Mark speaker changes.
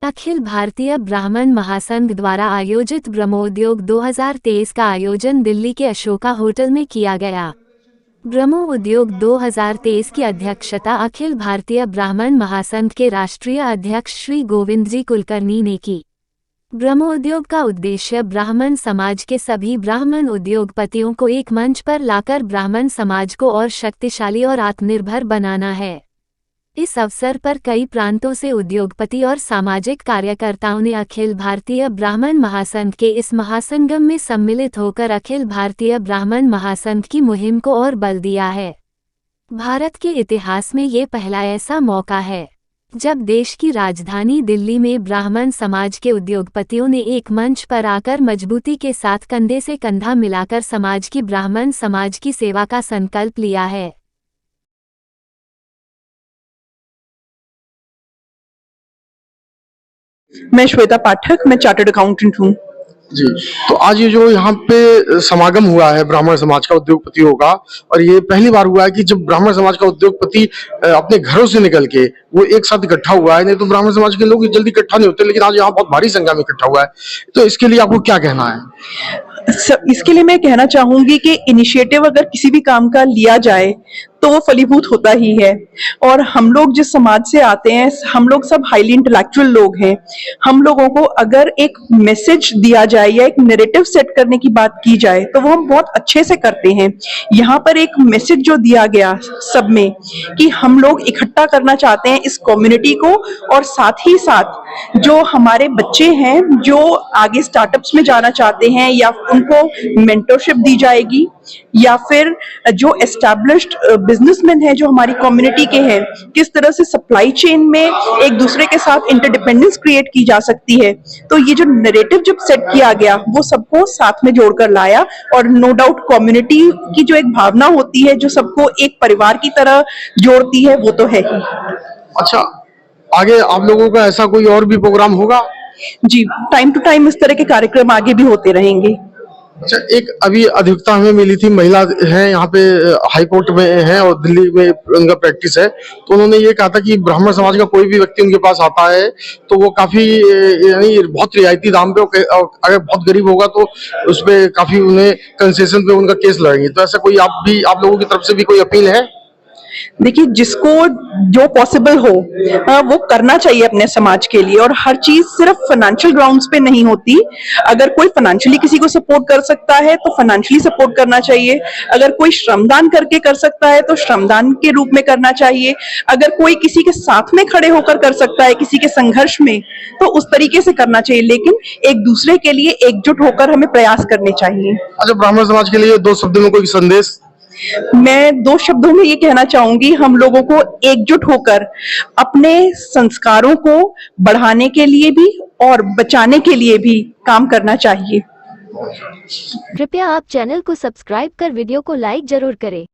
Speaker 1: अखिल भारतीय ब्राह्मण महासंघ द्वारा आयोजित ब्रह्मोद्योग 2023 का आयोजन दिल्ली के अशोका होटल में किया गया। ब्रह्मोद्योग 2023 की अध्यक्षता अखिल भारतीय ब्राह्मण महासंघ के राष्ट्रीय अध्यक्ष श्री गोविंद जी कुलकर्णी ने की। ब्रह्मोद्योग का उद्देश्य ब्राह्मण समाज के सभी ब्राह्मण उद्योगपतियों को एक मंच पर लाकर ब्राह्मण समाज को और शक्तिशाली और आत्मनिर्भर बनाना है। इस अवसर पर कई प्रांतों से उद्योगपति और सामाजिक कार्यकर्ताओं ने अखिल भारतीय ब्राह्मण महासंघ के इस महासंगम में सम्मिलित होकर अखिल भारतीय ब्राह्मण महासंघ की मुहिम को और बल दिया है। भारत के इतिहास में ये पहला ऐसा मौका है जब देश की राजधानी दिल्ली में ब्राह्मण समाज के उद्योगपतियों ने एक मंच पर आकर मजबूती के साथ कंधे से कंधा मिलाकर समाज की ब्राह्मण समाज की सेवा का संकल्प लिया है।
Speaker 2: मैं श्वेता पाठक, मैं चार्टर्ड अकाउंटेंट हूँ।
Speaker 3: जी, तो आज ये जो यहाँ पे समागम हुआ है ब्राह्मण समाज का उद्योगपतियों का, और ये पहली बार हुआ है कि जब ब्राह्मण समाज का उद्योगपति अपने घरों से निकल के वो एक साथ इकट्ठा हुआ है। नहीं तो ब्राह्मण समाज के लोग जल्दी इकट्ठा नहीं होते, लेकिन आज यहाँ बहुत भारी संख्या में इकट्ठा हुआ है। तो इसके लिए आपको क्या कहना है?
Speaker 2: इसके लिए मैं कहना चाहूंगी कि इनिशिएटिव अगर किसी भी काम का लिया जाए तो वो फलीभूत होता ही है। और हम लोग जिस समाज से आते हैं, हम लोग सब हाईली इंटेलेक्चुअल लोग हैं। हम लोगों को अगर एक मैसेज दिया जाए या एक नैरेटिव सेट करने की बात की जाए तो वो हम बहुत अच्छे से करते हैं। यहाँ पर एक मैसेज जो दिया गया सब में कि हम लोग इकट्ठा करना चाहते हैं इस कम्युनिटी को, और साथ ही साथ जो हमारे बच्चे हैं जो आगे स्टार्टअप्स में जाना चाहते हैं या उनको मेंटरशिप दी जाएगी, या फिर जो एस्टैब्लिश्ड बिजनेसमैन है जो हमारी कम्युनिटी के हैं, किस तरह से सप्लाई चेन में एक दूसरे के साथ इंटरडिपेंडेंस क्रिएट की जा सकती है। तो ये जो नैरेटिव जब सेट किया गया वो सबको साथ में जोड़कर लाया, और नो डाउट कम्युनिटी की जो एक भावना होती है जो सबको एक परिवार की तरह जोड़ती है, वो तो है ही।
Speaker 3: अच्छा, आगे आप लोगों का ऐसा कोई और भी प्रोग्राम होगा?
Speaker 2: जी, टाइम टू टाइम इस तरह के कार्यक्रम आगे भी होते रहेंगे।
Speaker 3: अच्छा, एक अभी अधिकता हमें मिली थी, महिला है यहाँ पे हाई कोर्ट में है और दिल्ली में उनका प्रैक्टिस है। तो उन्होंने ये कहा था कि ब्राह्मण समाज का कोई भी व्यक्ति उनके पास आता है तो वो काफी यानी बहुत रियायती दाम पे, अगर बहुत गरीब होगा तो उस पे काफी उन्हें कंसेशन पे उनका केस लड़ेंगे। तो ऐसा कोई आप लोगों की तरफ से भी कोई अपील है?
Speaker 2: देखिए, जिसको जो पॉसिबल हो वो करना चाहिए अपने समाज के लिए, और हर चीज सिर्फ फाइनेंशियल ग्राउंड्स पे नहीं होती। अगर कोई फाइनेंशियली किसी को सपोर्ट कर सकता है तो फाइनेंशियली सपोर्ट करना चाहिए। अगर कोई श्रमदान करके कर सकता है तो श्रमदान के रूप में करना चाहिए। अगर कोई किसी के साथ में खड़े होकर कर सकता है किसी के संघर्ष में, तो उस तरीके से करना चाहिए, लेकिन एक दूसरे के लिए एकजुट होकर हमें प्रयास करने चाहिए।
Speaker 3: अच्छा, ब्राह्मण समाज के लिए 2 शब्दों में कोई संदेश?
Speaker 2: मैं 2 शब्दों में ये कहना चाहूंगी, हम लोगों को एकजुट होकर अपने संस्कारों को बढ़ाने के लिए भी और बचाने के लिए भी काम करना चाहिए।
Speaker 4: कृपया आप चैनल को सब्सक्राइब कर वीडियो को लाइक जरूर करें।